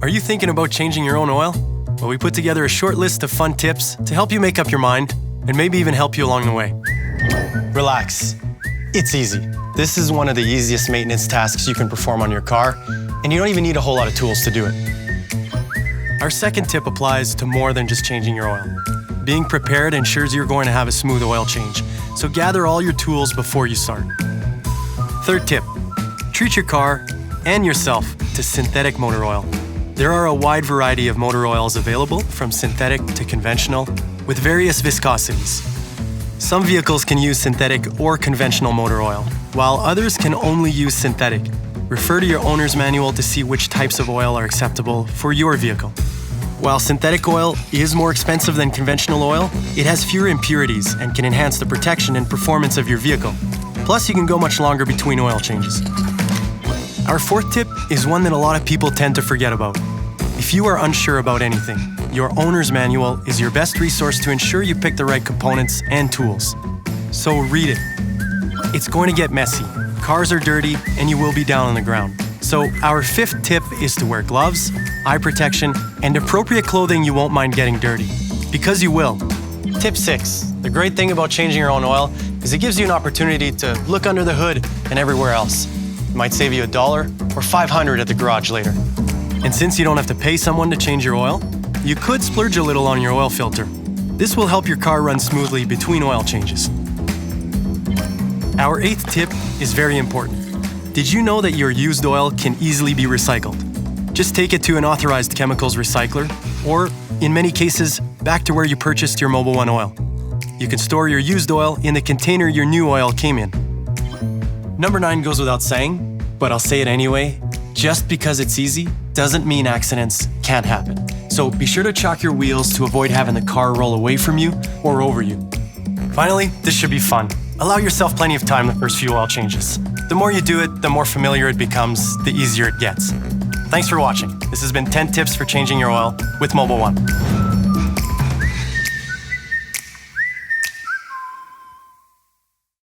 Are you thinking about changing your own oil? Well, we put together a short list of fun tips to help you make up your mind and maybe even help you along the way. Relax. It's easy. This is one of the easiest maintenance tasks you can perform on your car, and you don't even need a whole lot of tools to do it. Our second tip applies to more than just changing your oil. Being prepared ensures you're going to have a smooth oil change, so gather all your tools before you start. Third tip, treat your car and yourself to synthetic motor oil. There are a wide variety of motor oils available, from synthetic to conventional, with various viscosities. Some vehicles can use synthetic or conventional motor oil, while others can only use synthetic. Refer to your owner's manual to see which types of oil are acceptable for your vehicle. While synthetic oil is more expensive than conventional oil, it has fewer impurities and can enhance the protection and performance of your vehicle. Plus, you can go much longer between oil changes. Our fourth tip is one that a lot of people tend to forget about. If you are unsure about anything, your owner's manual is your best resource to ensure you pick the right components and tools. So read it. It's going to get messy. Cars are dirty, and you will be down on the ground. So our fifth tip is to wear gloves, eye protection, and appropriate clothing you won't mind getting dirty. Because you will. Tip 6. The great thing about changing your own oil is it gives you an opportunity to look under the hood and everywhere else. It might save you $1 or $500 at the garage later. And since you don't have to pay someone to change your oil, you could splurge a little on your oil filter. This will help your car run smoothly between oil changes. Our 8th tip is very important. Did you know that your used oil can easily be recycled? Just take it to an authorized chemicals recycler, or, in many cases, back to where you purchased your Mobil 1 oil. You can store your used oil in the container your new oil came in. Number 9 goes without saying, but I'll say it anyway. Just because it's easy doesn't mean accidents can't happen. So be sure to chalk your wheels to avoid having the car roll away from you or over you. Finally, this should be fun. Allow yourself plenty of time the first few oil changes. The more you do it, the more familiar it becomes, the easier it gets. Thanks for watching. This has been 10 tips for changing your oil with Mobil 1.